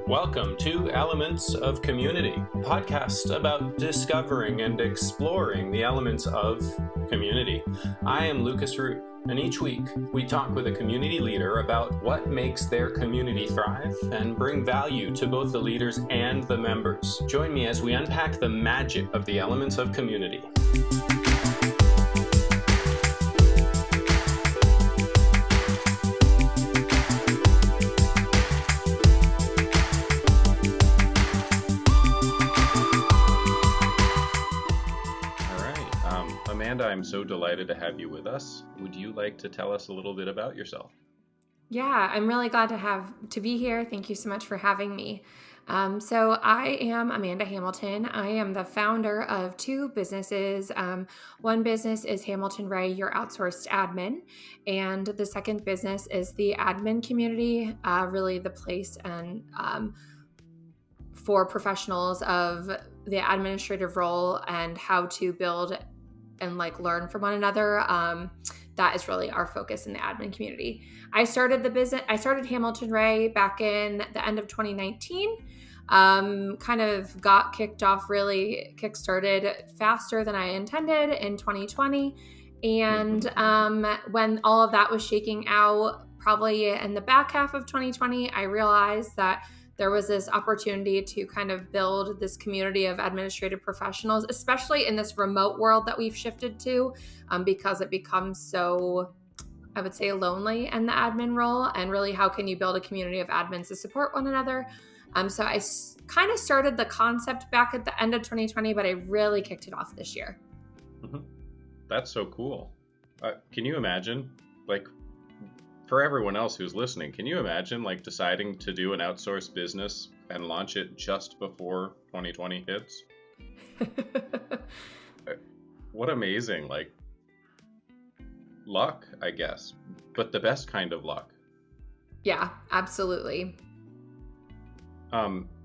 Welcome to Elements of Community, a podcast about discovering and exploring the elements of community. I am Lucas Root, and each week we talk with a community leader about what makes their community thrive and bring value to both the leaders and the members. Join me as we unpack the magic of the elements of community. Amanda, I'm so delighted to have you with us. Would you like to tell us a little bit about yourself? Yeah, I'm really glad to be here. Thank you so much for having me. So I am Amanda Hamilton. I am the founder of two businesses. One business is Hamilton Ray, your outsourced admin, and the second business is the admin community, really the place and for professionals of the administrative role and how to build and learn from one another. That is really our focus in the admin community. I started Hamilton Ray back in the end of 2019. Kind of got kickstarted faster than I intended in 2020. And when all of that was shaking out, probably in the back half of 2020, I realized that there was this opportunity to kind of build this community of administrative professionals, especially in this remote world that we've shifted to, because it becomes so, I would say, lonely in the admin role. And really, how can you build a community of admins to support one another? So I kind of started the concept back at the end of 2020, but I really kicked it off this year. Mm-hmm. That's so cool. Can you imagine, for everyone else who's listening, can you imagine deciding to do an outsourced business and launch it just before 2020 hits? What amazing, luck, I guess, but the best kind of luck. Yeah, absolutely.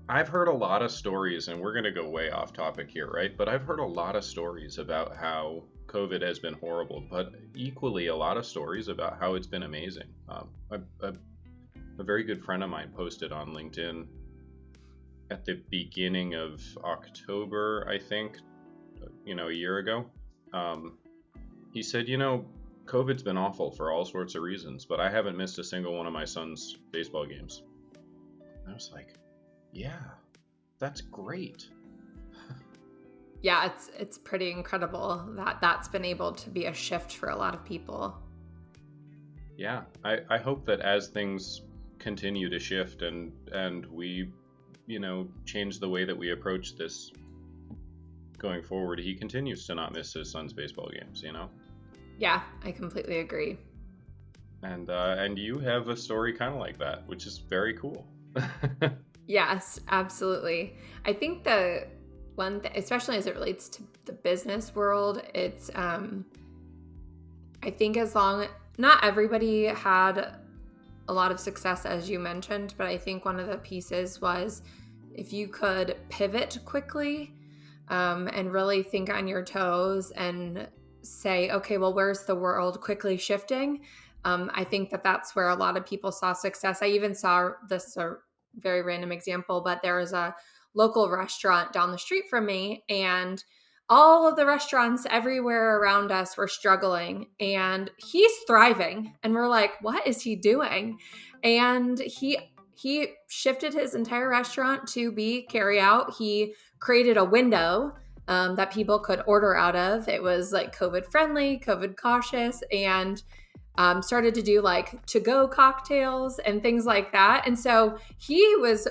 I've heard a lot of stories, and we're going to go way off topic here, right? But I've heard a lot of stories about how COVID has been horrible, but equally a lot of stories about how it's been amazing. A very good friend of mine posted on LinkedIn at the beginning of October, I think, a year ago. He said, COVID's been awful for all sorts of reasons, but I haven't missed a single one of my son's baseball games. I was like, yeah, that's great. Yeah, it's pretty incredible that that's been able to be a shift for a lot of people. Yeah, I hope that as things continue to shift and we, change the way that we approach this going forward, he continues to not miss his son's baseball games, Yeah, I completely agree. And you have a story kind of like that, which is very cool. Yes, absolutely. I think the one thing, especially as it relates to the business world, it's I think not everybody had a lot of success, as you mentioned, but I think one of the pieces was if you could pivot quickly and really think on your toes and say, okay, well, where's the world quickly shifting? I think that's where a lot of people saw success. I even saw this very random example, but there was a local restaurant down the street from me, and all of the restaurants everywhere around us were struggling, and he's thriving. And we're like, what is he doing? And he shifted his entire restaurant to be carry out. He created a window that people could order out of. It was COVID friendly, COVID cautious, and started to do to-go cocktails and things like that. And so he was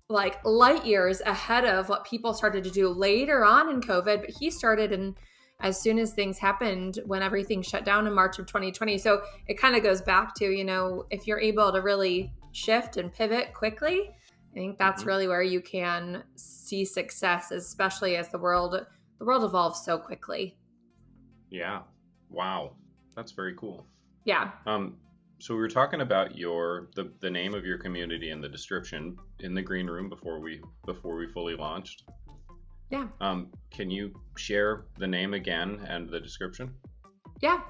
light years ahead of what people started to do later on in COVID, but he started as soon as things happened, when everything shut down in March of 2020. So it kind of goes back to, if you're able to really shift and pivot quickly, I think that's really where you can see success, especially as the world evolves so quickly. Yeah. Wow. That's very cool. Yeah. So we were talking about the name of your community and the description in the green room before we fully launched. Yeah. Can you share the name again and the description? Yeah.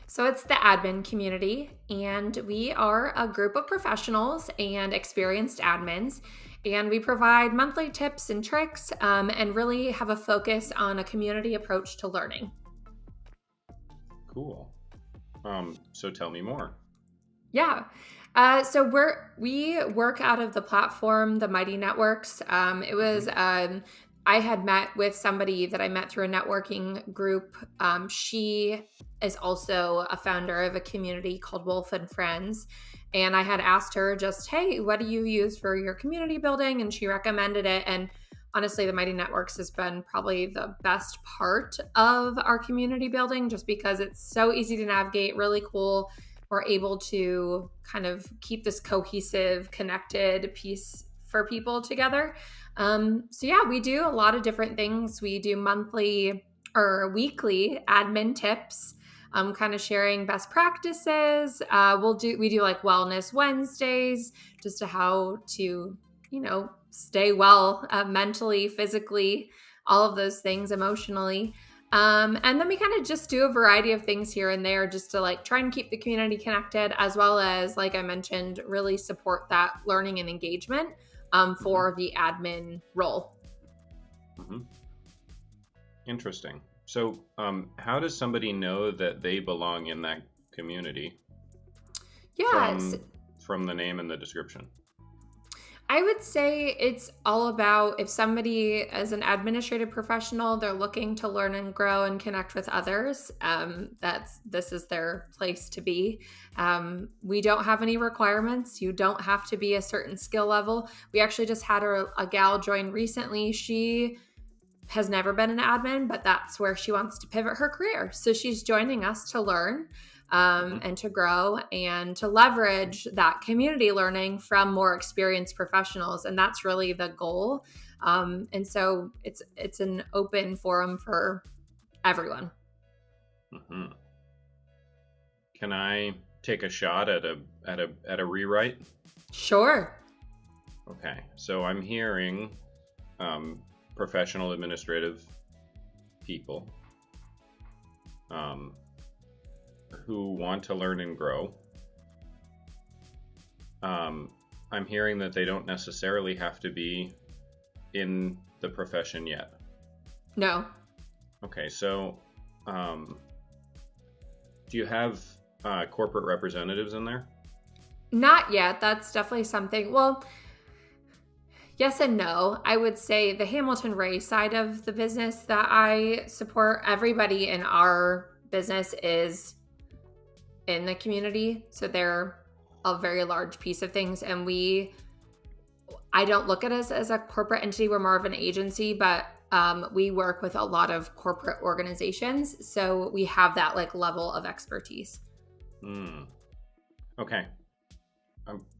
So it's the admin community, and we are a group of professionals and experienced admins, and we provide monthly tips and tricks, and really have a focus on a community approach to learning. Cool. So tell me more. Yeah. So we work out of the platform, the Mighty Networks. It was I had met with somebody that I met through a networking group. She is also a founder of a community called Wolf and Friends. And I had asked her just, hey, what do you use for your community building? And she recommended it. And honestly, the Mighty Networks has been probably the best part of our community building just because it's so easy to navigate, really cool. We're able to kind of keep this cohesive, connected piece for people together. So yeah, we do a lot of different things. We do monthly or weekly admin tips, kind of sharing best practices. We do like wellness Wednesdays, just to how to, stay well, mentally, physically, all of those things, emotionally. And then we kind of just do a variety of things here and there just to like try and keep the community connected, as well as, like I mentioned, really support that learning and engagement for the admin role. Mm-hmm. Interesting. So how does somebody know that they belong in that community? Yes. From the name and the description. I would say it's all about if somebody, as an administrative professional, they're looking to learn and grow and connect with others. This is their place to be. We don't have any requirements. You don't have to be a certain skill level. We actually just had a gal join recently. She has never been an admin, but that's where she wants to pivot her career. So she's joining us to learn. And to grow and to leverage that community learning from more experienced professionals. And that's really the goal. And so it's an open forum for everyone. Mm-hmm. Can I take a shot at a rewrite? Sure. Okay. So I'm hearing professional administrative people who want to learn and grow. I'm hearing that they don't necessarily have to be in the profession yet. No. Okay, so do you have corporate representatives in there? Not yet. That's definitely something. Well, yes and no. I would say the Hamilton Ray side of the business that I support, everybody in our business is in the community. So they're a very large piece of things. And I don't look at us as a corporate entity. We're more of an agency, but we work with a lot of corporate organizations. So we have that like level of expertise. Okay.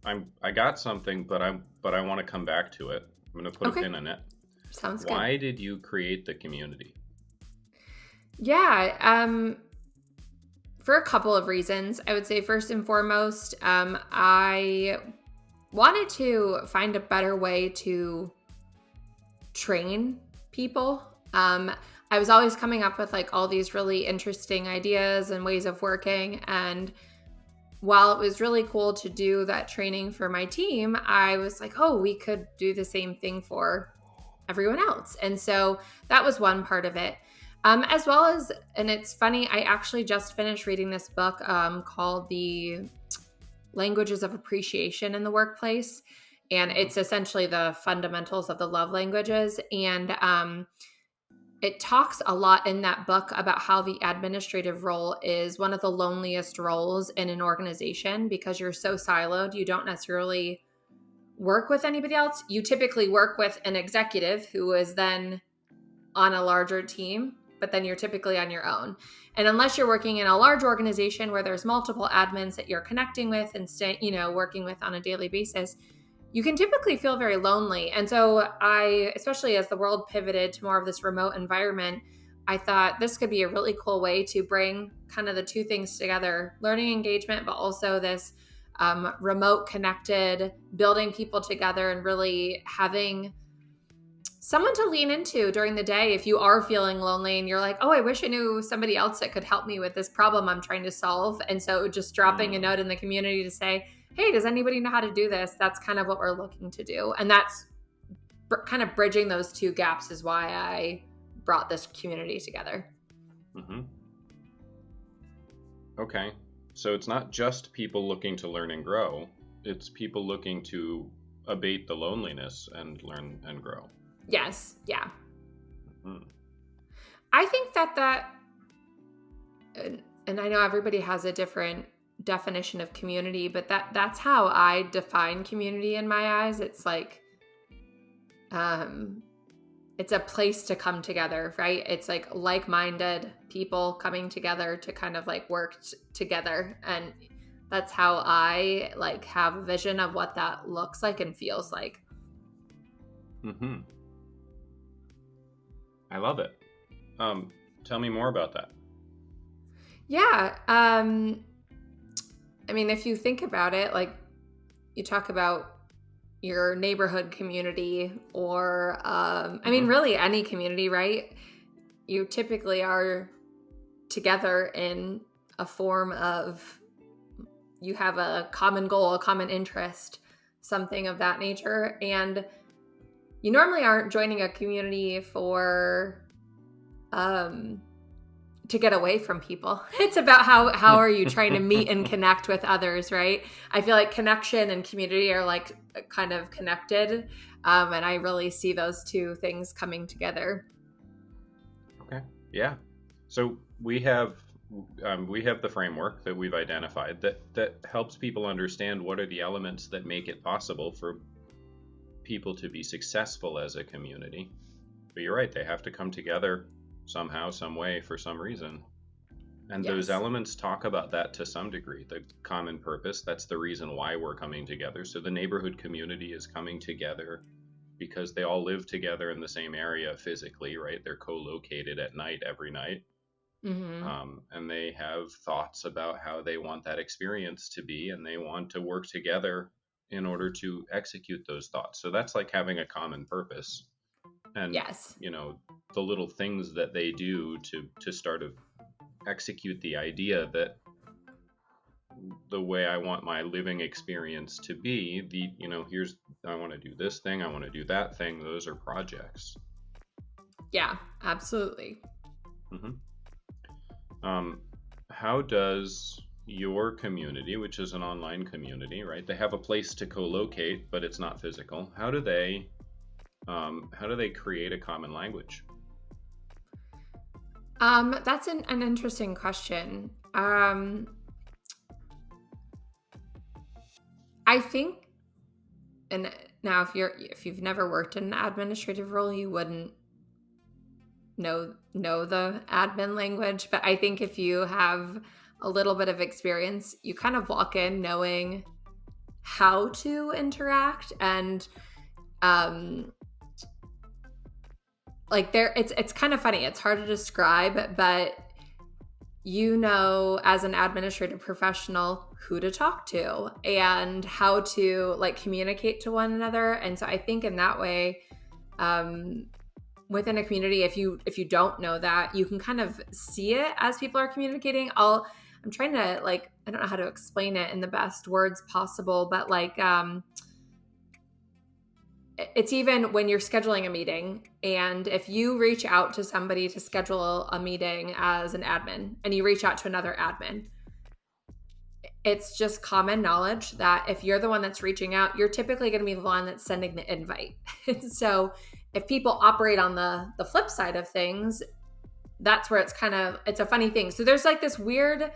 I got something, but I want to come back to it. I'm going to put a pin in it. Sounds good. Why did you create the community? Yeah. For a couple of reasons. I would say first and foremost, I wanted to find a better way to train people. I was always coming up with like all these really interesting ideas and ways of working. And while it was really cool to do that training for my team, I was like, oh, we could do the same thing for everyone else. And so that was one part of it. As well as, and it's funny, I actually just finished reading this book called The Languages of Appreciation in the Workplace. And it's essentially the fundamentals of the love languages. And it talks a lot in that book about how the administrative role is one of the loneliest roles in an organization because you're so siloed. You don't necessarily work with anybody else. You typically work with an executive who is then on a larger team, but then you're typically on your own. And unless you're working in a large organization where there's multiple admins that you're connecting with and working with on a daily basis, you can typically feel very lonely. And so especially as the world pivoted to more of this remote environment, I thought this could be a really cool way to bring kind of the two things together, learning engagement, but also this remote connected, building people together and really having someone to lean into during the day if you are feeling lonely and you're like, oh, I wish I knew somebody else that could help me with this problem I'm trying to solve. And so just dropping a note in the community to say, hey, does anybody know how to do this? That's kind of what we're looking to do. And that's kind of bridging those two gaps is why I brought this community together. Mm-hmm. Okay. So it's not just people looking to learn and grow. It's people looking to abate the loneliness and learn and grow. Yes. Yeah. Mm-hmm. I think that, and I know everybody has a different definition of community, but that's how I define community in my eyes. It's like, it's a place to come together, right? It's like-minded people coming together to kind of like work together. And that's how I like have a vision of what that looks like and feels like. Mm-hmm. I love it. Tell me more about that. Yeah. I mean, if you think about it, like you talk about your neighborhood community or, I mean, really any community, right? You typically are together in a form of, you have a common goal, a common interest, something of that nature. And you normally aren't joining a community for, to get away from people. It's about how are you trying to meet and connect with others, right? I feel like connection and community are like kind of connected. And I really see those two things coming together. Okay. Yeah. So we have the framework that we've identified that helps people understand what are the elements that make it possible for people to be successful as a community. But you're right, they have to come together somehow, some way, for some reason. And those elements talk about that to some degree. The common purpose, that's the reason why we're coming together. So the neighborhood community is coming together because they all live together in the same area physically, right? They're co-located at night every night. Mm-hmm. And they have thoughts about how they want that experience to be, and they want to work together in order to execute those thoughts. So that's like having a common purpose. And, you know, the little things that they do to start to execute the idea that the way I want my living experience to be, I want to do this thing, I want to do that thing. Those are projects. Yeah, absolutely. Mm-hmm. How does your community, which is an online community, right? They have a place to co-locate, but it's not physical. How do they create a common language? That's an interesting question. I think, and now if you've never worked in an administrative role, you wouldn't know the admin language, but I think if you have a little bit of experience, you kind of walk in knowing how to interact and it's kind of funny. It's hard to describe, but as an administrative professional who to talk to and how to like communicate to one another. And so I think in that way, within a community, if you don't know that, you can kind of see it as people are communicating. I'm trying to I don't know how to explain it in the best words possible, but it's even when you're scheduling a meeting, and if you reach out to somebody to schedule a meeting as an admin and you reach out to another admin, it's just common knowledge that if you're the one that's reaching out, you're typically going to be the one that's sending the invite. So if people operate on the flip side of things, that's where it's a funny thing. So there's like this weird,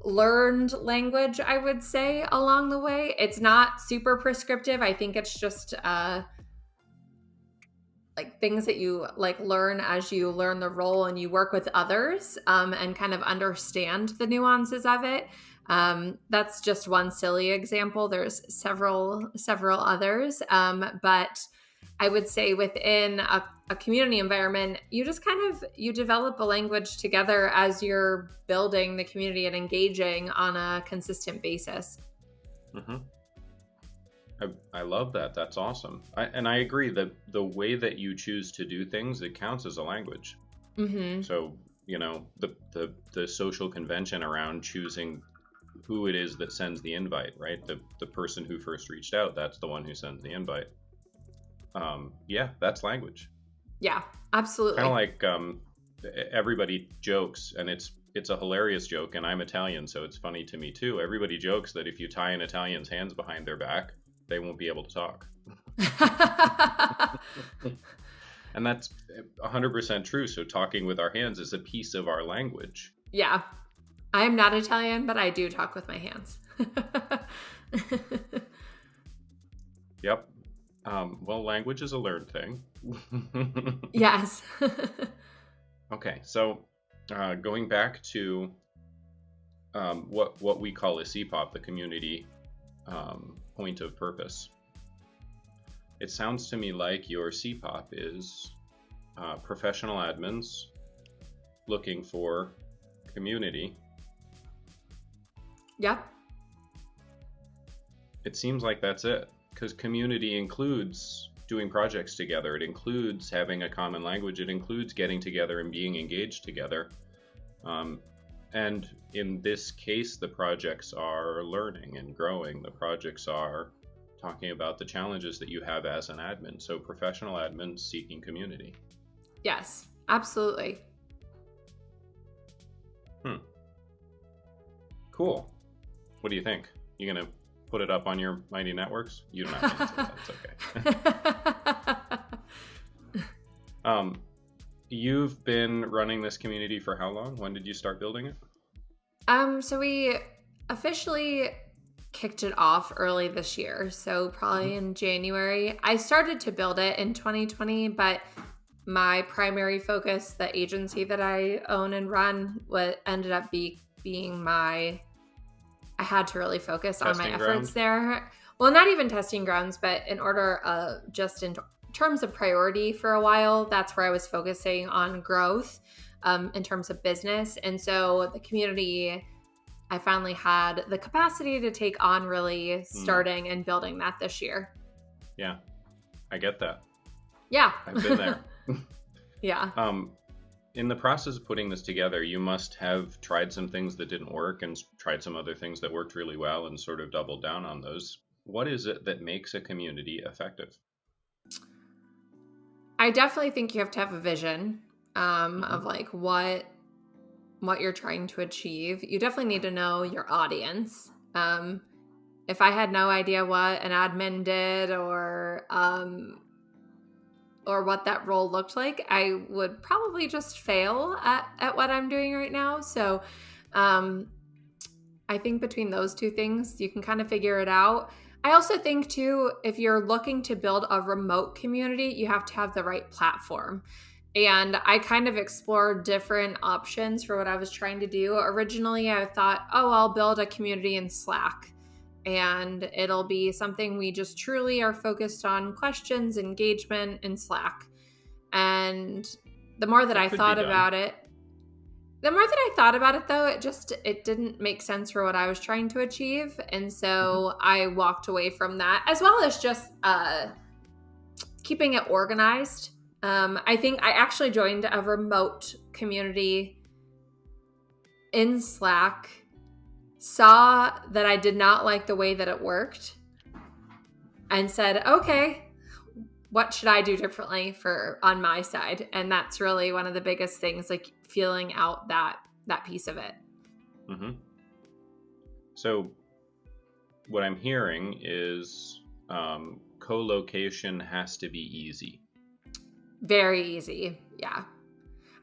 learned language, I would say, along the way. It's not super prescriptive. I think it's just things that you learn as you learn the role and you work with others and kind of understand the nuances of it. That's just one silly example. There's several others, but I would say within a community environment, you just you develop a language together as you're building the community and engaging on a consistent basis. Mm-hmm. I love that. That's awesome. And I agree that the way that you choose to do things, it counts as a language. Mm-hmm. So, the social convention around choosing who it is that sends the invite, right? The person who first reached out, that's the one who sends the invite. Yeah, that's language. Yeah, Kind absolutely. of like everybody jokes, and it's a hilarious joke, and I'm Italian, so it's funny to me too. Everybody jokes that if you tie an Italian's hands behind their back, they won't be able to talk. And that's 100% true. So talking with our hands is a piece of our language. Yeah. I am not Italian, but I do talk with my hands. Yep. Well, language is a learned thing. Yes. Okay, so going back to what we call a CPOP, the community point of purpose. It sounds to me like your CPOP is professional admins looking for community. Yep. It seems like that's it, because community includes doing projects together. It includes having a common language. It includes getting together and being engaged together. And in this case, the projects are learning and growing. The projects are talking about the challenges that you have as an admin. So professional admins seeking community. Yes, absolutely. Cool. What do you think? You gonna put it up on your Mighty Networks? You don't have to answer that. It's okay. You've been running this community for how long? When did you start building it? So we officially kicked it off early this year, so probably in January. I started to build it in 2020, but my primary focus, the agency that I own and run, what ended up being I had to really focus on my efforts there. Well, not even testing grounds, but in order, just in terms of priority for a while, that's where I was focusing on growth in terms of business. And so the community, I finally had the capacity to take on really starting and building that this year. Yeah, I get that. Yeah. I've been there. Yeah. In the process of putting this together, you must have tried some things that didn't work and tried some other things that worked really well and sort of doubled down on those. What is it that makes a community effective? I definitely think you have to have a vision of like what you're trying to achieve. You definitely need to know your audience. If I had no idea what an admin did or what that role looked like, I would probably just fail at what I'm doing right now. So I think between those two things, you can kind of figure it out. I also think too, if you're looking to build a remote community, you have to have the right platform. And I kind of explored different options for what I was trying to do. Originally, I thought, I'll build a community in Slack. And it'll be something we just truly are focused on questions, engagement in Slack. And the more that I thought about it, though, it didn't make sense for what I was trying to achieve. And so I walked away from that, as well as just keeping it organized. I think I actually joined a remote community in Slack, saw that I did not like the way that it worked, and said, okay, what should I do differently on my side? And that's really one of the biggest things, like feeling out that piece of it. Mm-hmm. So what I'm hearing is co-location has to be easy. Very easy. Yeah.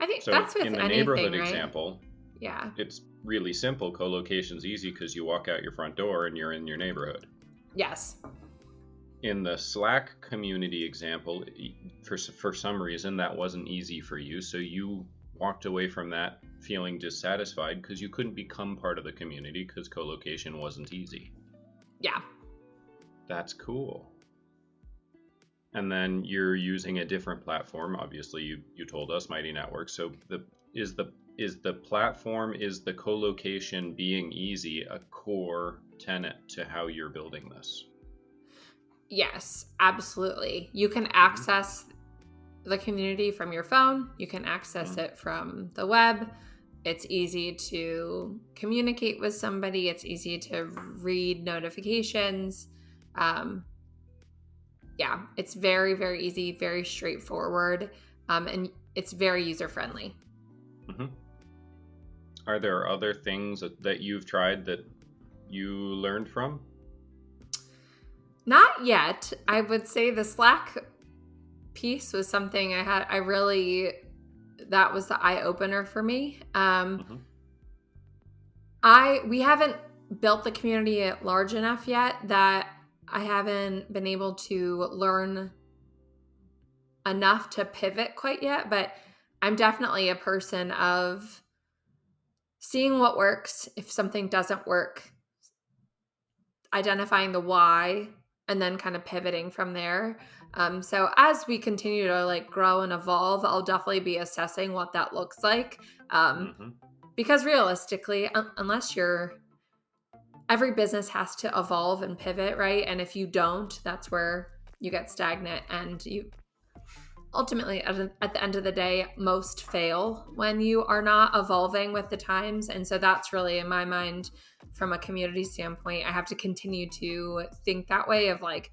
I think so that's with in the anything, neighborhood right? example, yeah, it's really simple. Co-location's easy because you walk out your front door and you're in your neighborhood. Yes. In the Slack community example, for some reason that wasn't easy for you, so you walked away from that feeling dissatisfied because you couldn't become part of the community because co-location wasn't easy. Yeah. That's cool. And then you're using a different platform. Obviously, you told us Mighty Networks. So is the platform, is the co-location being easy a core tenet to how you're building this? Yes, absolutely. You can Mm-hmm. access the community from your phone, you can access Mm-hmm. it from the web. It's easy to communicate with somebody, it's easy to read notifications. Um, yeah, it's very, very easy, very straightforward, and it's very user friendly. Mm-hmm. Are there other things that you've tried that you learned from? Not yet. I would say the Slack piece was something that was the eye opener for me. Mm-hmm. We haven't built the community large enough yet that I haven't been able to learn enough to pivot quite yet, but I'm definitely a person of seeing what works. If something doesn't work, identifying the why and then kind of pivoting from there. So as we continue to like grow and evolve, I'll definitely be assessing what that looks like. Um, Mm-hmm. because realistically, unless you're every business has to evolve and pivot, right? And if you don't, that's where you get stagnant and you ultimately at the end of the day most fail when you are not evolving with the times. And so that's really in my mind from a community standpoint, I have to continue to think that way of like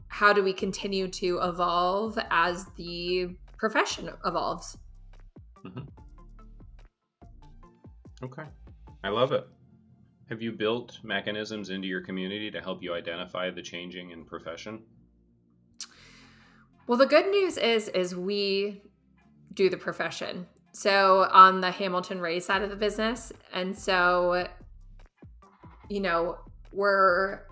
how do we continue to evolve as the profession evolves. Mm-hmm. Okay. I love it. Have you built mechanisms into your community to help you identify the changing in profession? Well, the good news is we do the profession. So on the Hamilton Ray side of the business. And so, you know, we're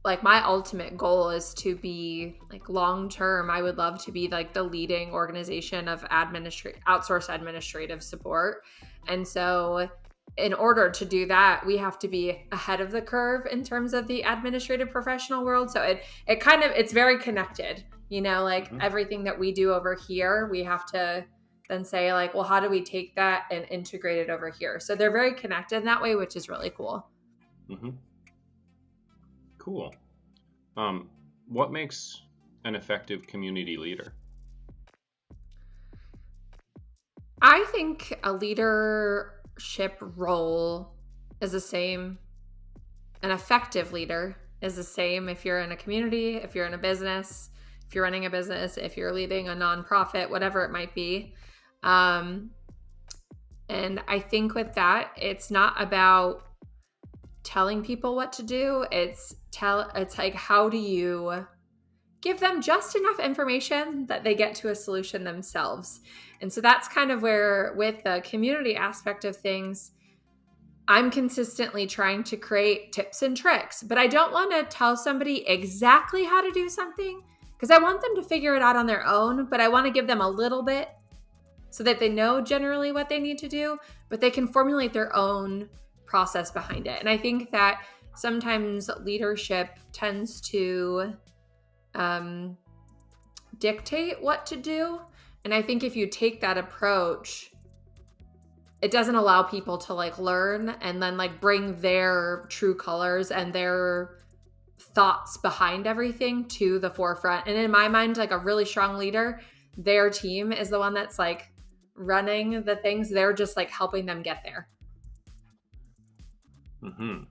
like my ultimate goal is to be like long term. I would love to be like the leading organization of outsourced administrative support. And so in order to do that, we have to be ahead of the curve in terms of the administrative professional world. So it kind of it's very connected, like Mm-hmm. everything that we do over here, we have to then say like, well, how do we take that and integrate it over here? So they're very connected in that way, which is really cool. Mm-hmm. Cool. Um, what makes an effective community leader? I think a leadership role is the same. An effective leader is the same if you're in a community, if you're in a business, if you're running a business, if you're leading a nonprofit, whatever it might be. Um, and I think with that, it's not about telling people what to do. It's like how do you give them just enough information that they get to a solution themselves. And so that's kind of where, with the community aspect of things, I'm consistently trying to create tips and tricks, but I don't want to tell somebody exactly how to do something because I want them to figure it out on their own, but I want to give them a little bit so that they know generally what they need to do, but they can formulate their own process behind it. And I think that sometimes leadership tends to dictate what to do. And I think if you take that approach, it doesn't allow people to like learn and then like bring their true colors and their thoughts behind everything to the forefront. And in my mind, like a really strong leader, their team is the one that's like running the things. They're just like helping them get there. Mm-hmm.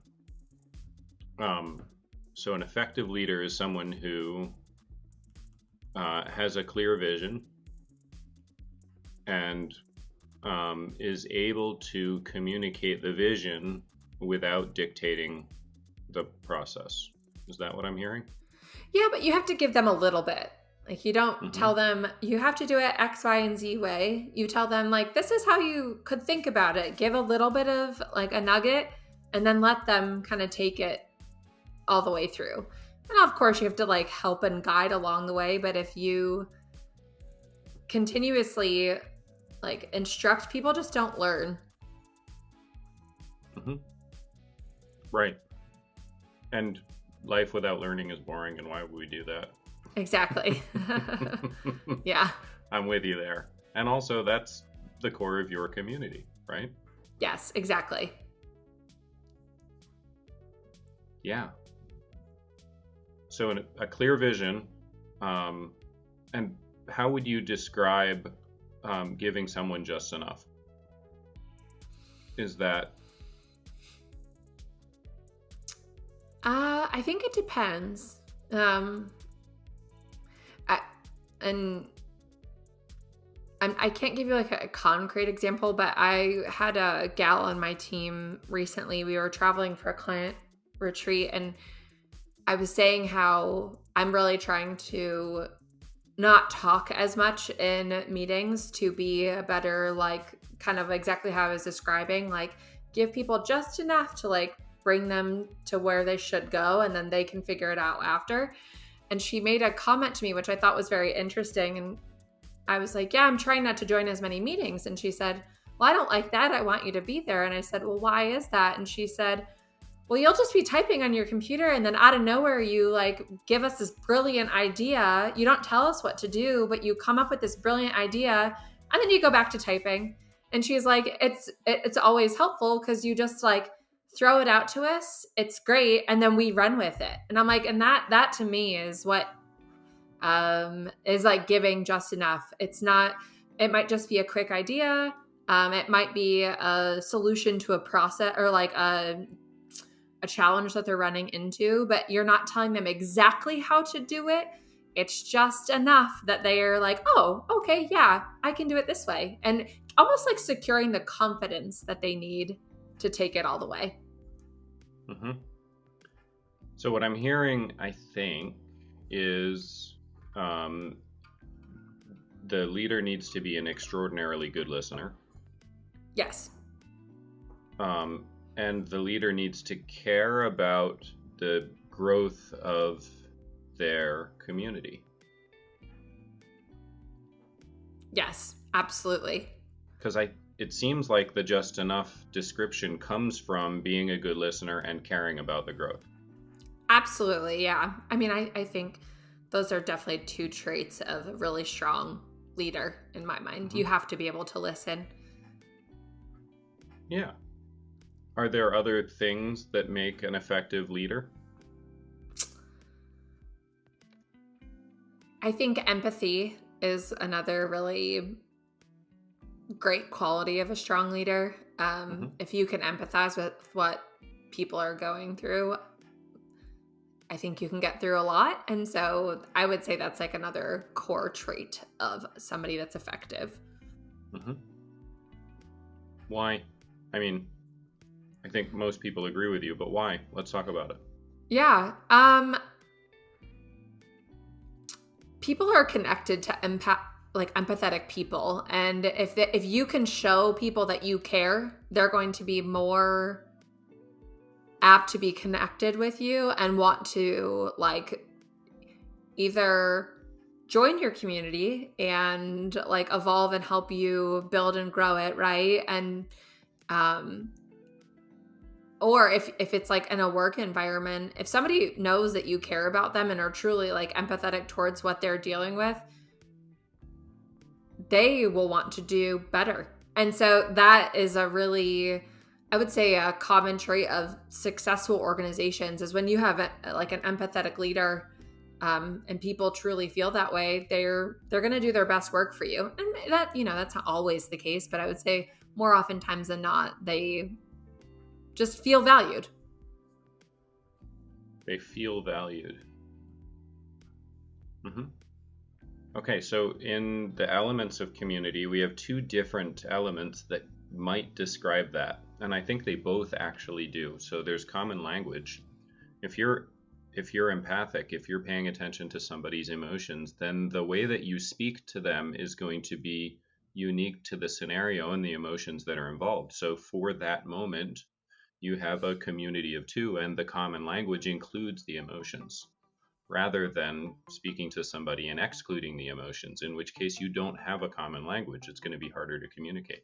So an effective leader is someone who has a clear vision and is able to communicate the vision without dictating the process. Is that what I'm hearing? Yeah, but you have to give them a little bit. Like you don't Mm-hmm. tell them you have to do it X, Y, and Z way. You tell them like this is how you could think about it. Give a little bit of like a nugget and then let them kind of take it all the way through. And of course you have to like help and guide along the way, but if you continuously like instruct, people just don't learn. Mm-hmm. Right. And life without learning is boring, and why would we do that? Exactly. Yeah. I'm with you there. And also, that's the core of your community, right? Yes, exactly. Yeah. So a clear vision, and how would you describe giving someone just enough? Is that I think it depends. I, and I can't give you like a concrete example, but I had a gal on my team recently. We were traveling for a client retreat, and I was saying how I'm really trying to not talk as much in meetings to be a better, like, kind of exactly how I was describing, like, give people just enough to like bring them to where they should go, and then they can figure it out after. And she made a comment to me, which I thought was very interesting. And I was like, yeah, I'm trying not to join as many meetings. And she said, well, I don't like that. I want you to be there. And I said, well, why is that? And she said, well, you'll just be typing on your computer, and then out of nowhere, you like give us this brilliant idea. You don't tell us what to do, but you come up with this brilliant idea, and then you go back to typing. And she's like, it's always helpful because you just like throw it out to us. It's great, and then we run with it. And I'm like, and that to me is what is like giving just enough. It's not. It might just be a quick idea. It might be a solution to a process or like a challenge that they're running into, but you're not telling them exactly how to do it. It's just enough that they are like, oh, okay, yeah, I can do it this way. And almost like securing the confidence that they need to take it all the way. Mm-hmm. So what I'm hearing, I think, is the leader needs to be an extraordinarily good listener. Yes. And the leader needs to care about the growth of their community. Yes, absolutely. Because it seems like the just enough description comes from being a good listener and caring about the growth. Absolutely, yeah. I mean, I think those are definitely two traits of a really strong leader in my mind. Mm-hmm. You have to be able to listen. Yeah. Are there other things that make an effective leader? I think empathy is another really great quality of a strong leader. If you can empathize with what people are going through, I think you can get through a lot. And so I would say that's like another core trait of somebody that's effective. Mm-hmm. Why? I mean, I think most people agree with you, but why? Let's talk about it. Yeah. People are connected to empathetic people. And if you can show people that you care, they're going to be more apt to be connected with you and want to like either join your community and like evolve and help you build and grow it, right? And or if it's like in a work environment, if somebody knows that you care about them and are truly like empathetic towards what they're dealing with, they will want to do better. And so that is a really, I would say, a common trait of successful organizations is when you have like an empathetic leader, and people truly feel that way, they're going to do their best work for you. And that, that's not always the case, but I would say more oftentimes than not, they just feel valued. They feel valued. Mm-hmm. Okay, so in the elements of community, we have two different elements that might describe that. And I think they both actually do. So there's common language. If you're empathic, if you're paying attention to somebody's emotions, then the way that you speak to them is going to be unique to the scenario and the emotions that are involved. So for that moment, you have a community of two, and the common language includes the emotions, rather than speaking to somebody and excluding the emotions, in which case you don't have a common language. It's going to be harder to communicate.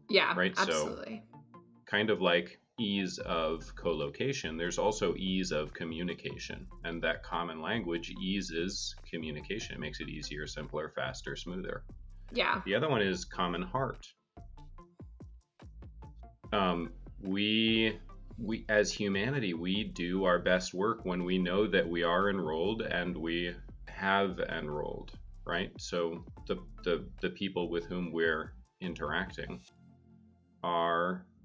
Yeah, right. Absolutely. So kind of like ease of co-location, there's also ease of communication, and that common language eases communication. It makes it easier, simpler, faster, smoother. Yeah. The other one is common heart. We we, as humanity, we do our best work when we know that we are enrolled and we have enrolled, right? So the people with whom we're interacting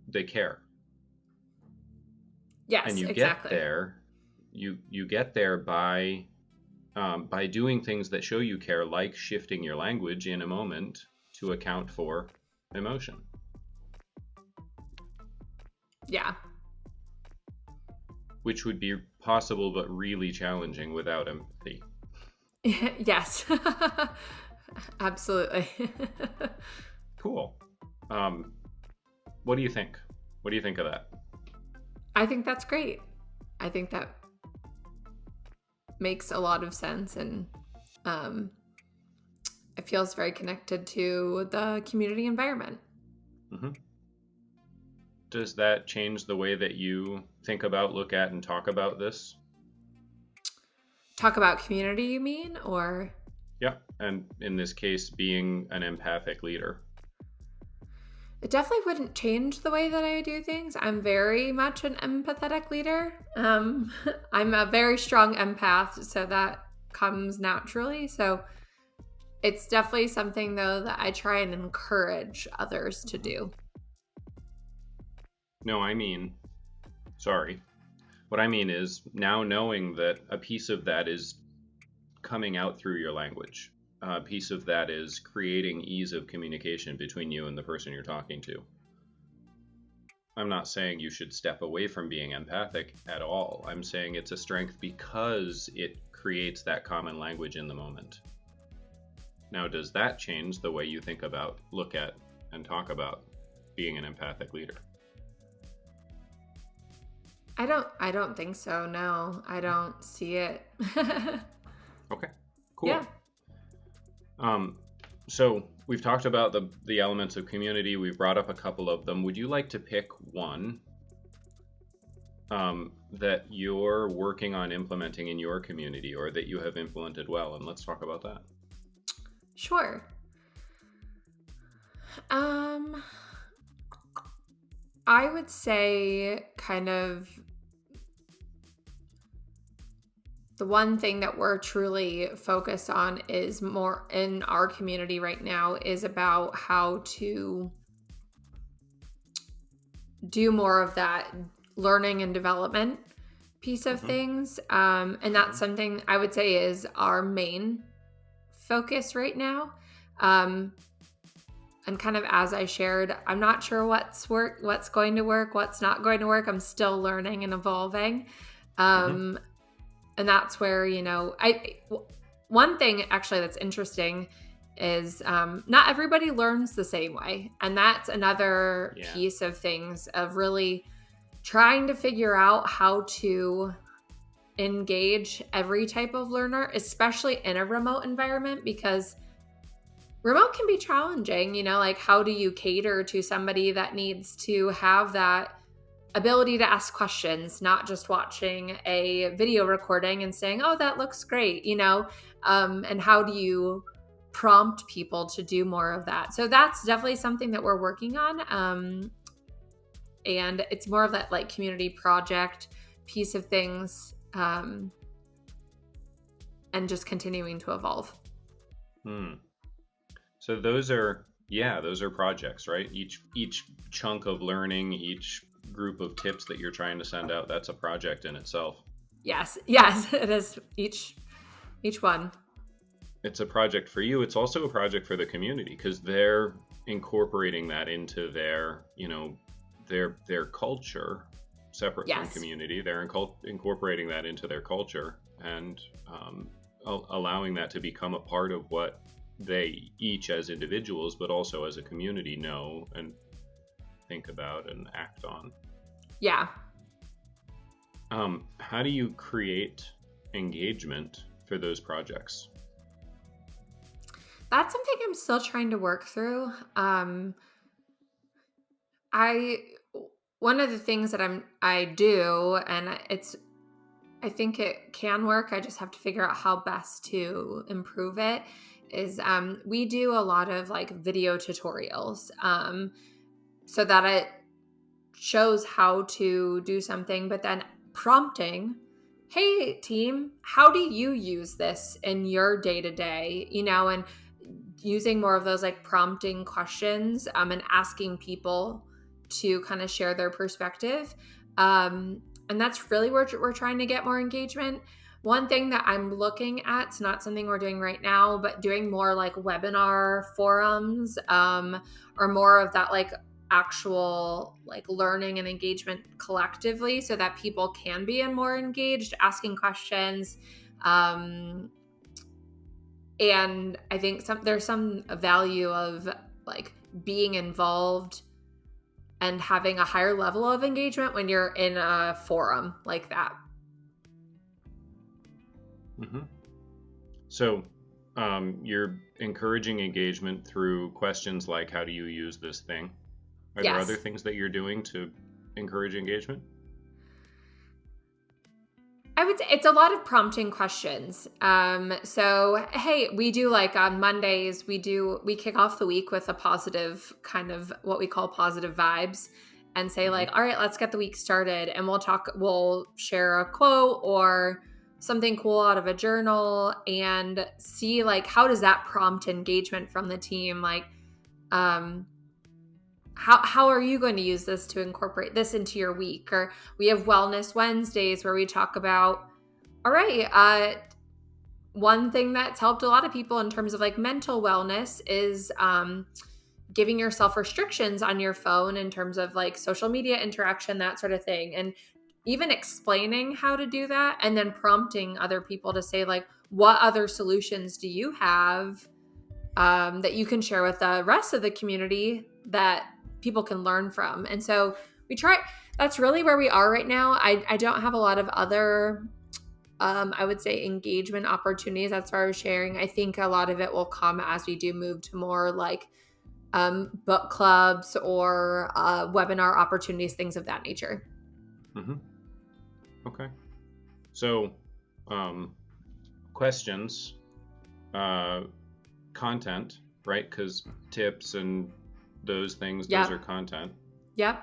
they care. Yes, And you exactly. get there, you get there by doing things that show you care, like shifting your language in a moment to account for emotion. Yeah. Which would be possible but really challenging without empathy. Yes. Absolutely. Cool. What do you think? What do you think of that? I think that's great. I think that makes a lot of sense, and it feels very connected to the community environment. Mm-hmm. Does that change the way that you think about, look at, and talk about this? Talk about community, you mean? Or Yeah, and in this case, being an empathic leader. it definitely wouldn't change the way that I do things. I'm very much an empathetic leader. I'm a very strong empath, so that comes naturally. So it's definitely something, though, that I try and encourage others to do. No, sorry. What I mean is now knowing that a piece of that is coming out through your language. A piece of that is creating ease of communication between you and the person you're talking to. I'm not saying you should step away from being empathic at all. I'm saying it's a strength because it creates that common language in the moment. Now, does that change the way you think about, look at, and talk about being an empathic leader? I don't think so. No, I don't see it. Okay, cool. Yeah. So we've talked about the elements of community. We've brought up a couple of them. Would you like to pick one that you're working on implementing in your community, or that you have implemented well? And let's talk about that. Sure. I would say kind of the one thing that we're truly focused on is more in our community right now is about how to do more of that learning and development piece of things. And that's something I would say is our main focus right now. And kind of as I shared, I'm not sure what's going to work, what's not going to work. I'm still learning and evolving. And that's where, one thing actually that's interesting is not everybody learns the same way. And that's another piece of things of really trying to figure out how to engage every type of learner, especially in a remote environment, because remote can be challenging, like how do you cater to somebody that needs to have that ability to ask questions, not just watching a video recording and saying, oh, that looks great, and how do you prompt people to do more of that? So that's definitely something that we're working on. And it's more of that like community project piece of things, and just continuing to evolve. So those are projects, right? Each chunk of learning, each group of tips that you're trying to send out, that's a project in itself. Yes, it is. Each one. It's a project for you. It's also a project for the community because they're incorporating that into their culture, separate from community. They're incorporating that into their culture and allowing that to become a part of what they each as individuals, but also as a community, know and think about and act on. Yeah. How do you create engagement for those projects? That's something I'm still trying to work through. One of the things that I do, and I think it can work, I just have to figure out how best to improve it, is we do a lot of like video tutorials, so that shows how to do something, but then prompting, hey team, how do you use this in your day to day, and using more of those like prompting questions, and asking people to kind of share their perspective. And that's really where we're trying to get more engagement. One thing that I'm looking at, it's not something we're doing right now, but doing more like webinar forums, or more of that like actual like learning and engagement collectively, so that people can be more engaged, asking questions. And I think there's some value of like being involved and having a higher level of engagement when you're in a forum like that. Mm-hmm. So you're encouraging engagement through questions like, how do you use this thing? Are there other things that you're doing to encourage engagement? I would say it's a lot of prompting questions. So, hey, we do like on Mondays, we kick off the week with a positive kind of what we call positive vibes, and say like, all right, let's get the week started. And we'll share a quote or something cool out of a journal and see like, how does that prompt engagement from the team? Like, how are you going to use this to incorporate this into your week? Or we have Wellness Wednesdays where we talk about, all right, one thing that's helped a lot of people in terms of like mental wellness is giving yourself restrictions on your phone in terms of like social media interaction, that sort of thing. And even explaining how to do that, and then prompting other people to say like, what other solutions do you have that you can share with the rest of the community that people can learn from. And so that's really where we are right now. I don't have a lot of other, I would say, engagement opportunities as far as sharing. I think a lot of it will come as we do move to more like book clubs or webinar opportunities, things of that nature. Mm-hmm. Okay. So, questions, content, right? Because tips and those things, those are content. Yep.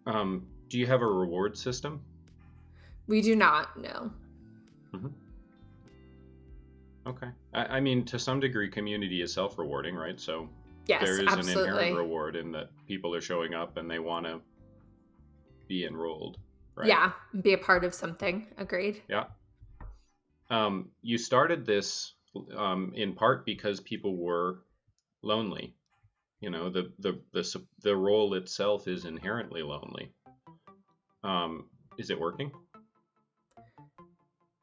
Do you have a reward system? We do not, no. Mm-hmm. Okay. I mean, to some degree, community is self-rewarding, right? So there is an inherent reward in that people are showing up and they want to be enrolled, right? Yeah, be a part of something. Agreed. Yeah. You started this in part because people were lonely. The role itself is inherently lonely. Is it working?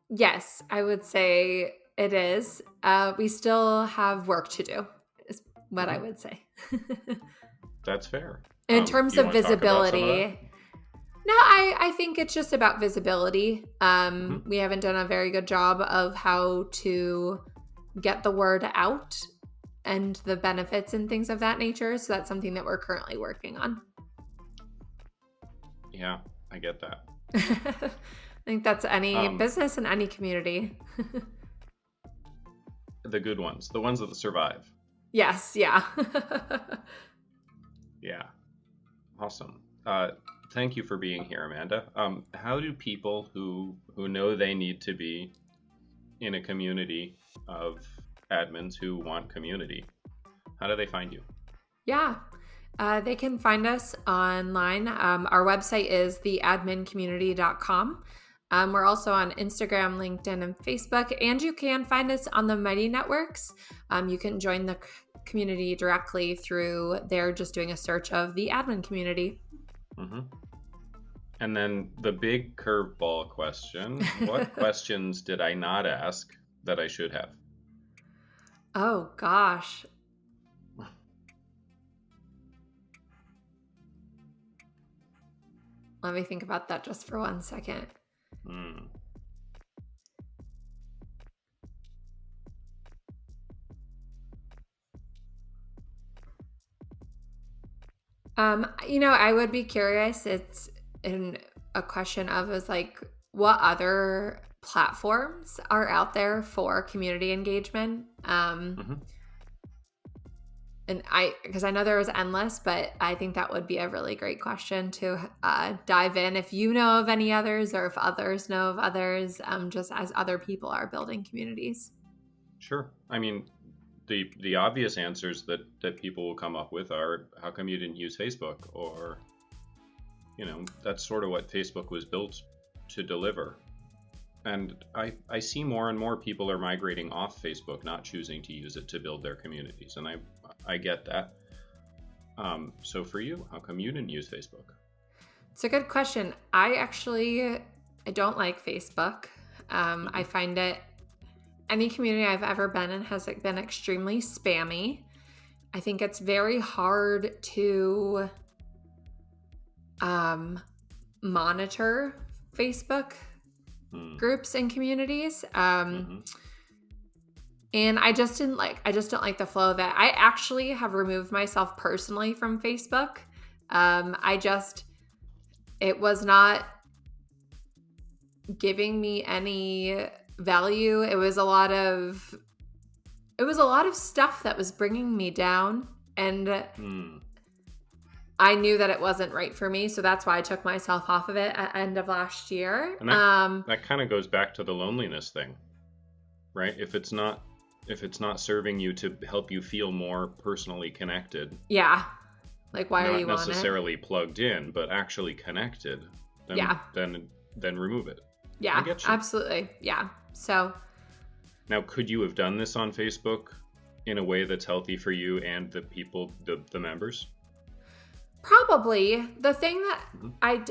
Yes, I would say it is. We still have work to do, is what I would say. That's fair. In terms of visibility. No, I think it's just about visibility. We haven't done a very good job of how to get the word out and the benefits and things of that nature. So that's something that we're currently working on. Yeah, I get that. I think that's any business in any community. The good ones, the ones that survive. Yes, yeah. Yeah. Awesome. Thank you for being here, Amanda. How do people who know they need to be in a community of admins who want community, how do they find you? Yeah, they can find us online. Our website is theadmincommunity.com. We're also on Instagram, LinkedIn, and Facebook, and you can find us on the Mighty Networks. You can join the community directly through there, just doing a search of the admin community. Mm-hmm. And then the big curveball question, what questions did I not ask that I should have? Oh, gosh. Let me think about that just for 1 second. I would be curious. It's a question of is like, what other platforms are out there for community engagement? because I know there was endless, but I think that would be a really great question to dive in. If you know of any others, or if others know of others, just as other people are building communities. Sure. I mean, the obvious answers that people will come up with are, how come you didn't use Facebook? Or, that's sort of what Facebook was built to deliver. And I see more and more people are migrating off Facebook, not choosing to use it to build their communities. And I get that. So for you, how come you didn't use Facebook? It's a good question. I don't like Facebook. I find it, any community I've ever been in has been extremely spammy. I think it's very hard to monitor Facebook groups and communities. And I just don't like the flow of it. I actually have removed myself personally from Facebook. It was not giving me any value. It was a lot of stuff that was bringing me down, and I knew that it wasn't right for me, so that's why I took myself off of it at the end of last year. And that kind of goes back to the loneliness thing, right? If it's not serving you to help you feel more personally connected, like why are you not necessarily plugged in, but actually connected, then remove it. I get you. Absolutely. So now, could you have done this on Facebook in a way that's healthy for you and the people, the members? Probably. The thing that I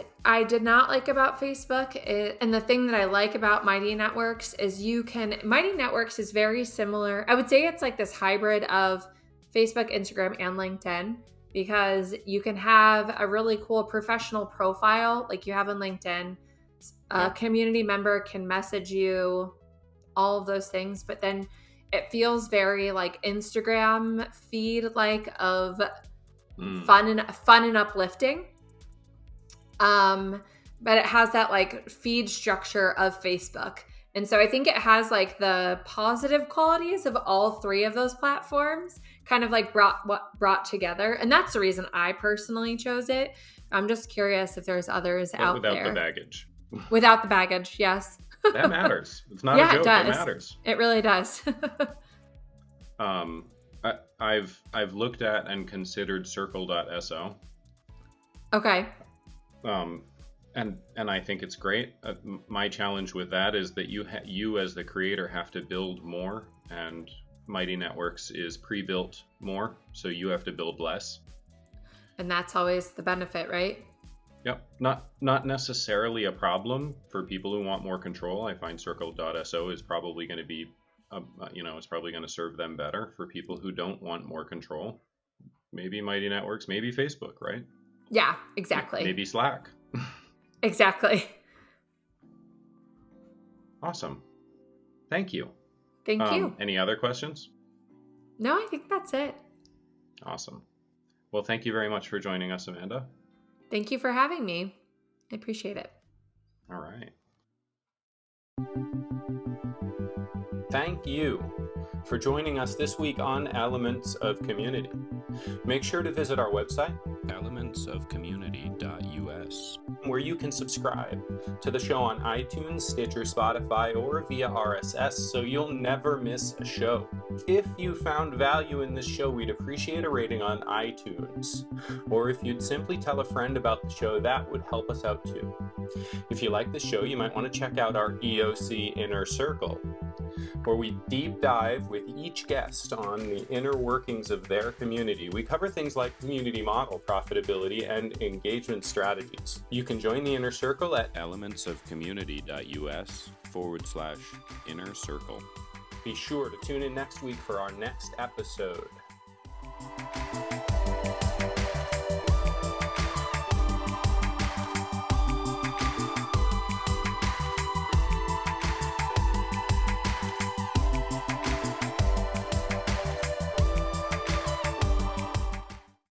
did not like about Facebook and the thing that I like about Mighty Networks is Mighty Networks is very similar. I would say it's like this hybrid of Facebook, Instagram, and LinkedIn, because you can have a really cool professional profile like you have on LinkedIn. A community member can message you, all of those things, but then it feels very like Instagram feed of fun and uplifting. But it has that like feed structure of Facebook. And so I think it has like the positive qualities of all three of those platforms kind of like brought together. And that's the reason I personally chose it. I'm just curious if there's others out there. Without the baggage. Without the baggage, yes. That matters. It's not a joke. It matters. It really does. I've looked at and considered Circle.so. Okay. And I think it's great. My challenge with that is that you as the creator have to build more, and Mighty Networks is pre-built more, so you have to build less. And that's always the benefit, right? Yep. Not necessarily a problem for people who want more control. I find Circle.so is probably going to be, it's probably going to serve them better. For people who don't want more control, maybe Mighty Networks, maybe Facebook, right? Yeah, exactly. Maybe Slack. Exactly. Awesome. Thank you. Thank you. Any other questions? No, I think that's it. Awesome. Well, thank you very much for joining us, Amanda. Thank you for having me. I appreciate it. All right. Thank you for joining us this week on Elements of Community. Make sure to visit our website, elementsofcommunity.us, where you can subscribe to the show on iTunes, Stitcher, Spotify, or via RSS, so you'll never miss a show. If you found value in this show, we'd appreciate a rating on iTunes. Or if you'd simply tell a friend about the show, that would help us out too. If you like the show, you might want to check out our EOC Inner Circle, where we deep dive with each guest on the inner workings of their community. We cover things like community model, profitability, and engagement strategies. You can join the Inner Circle at elementsofcommunity.us/inner circle. Be sure to tune in next week for our next episode.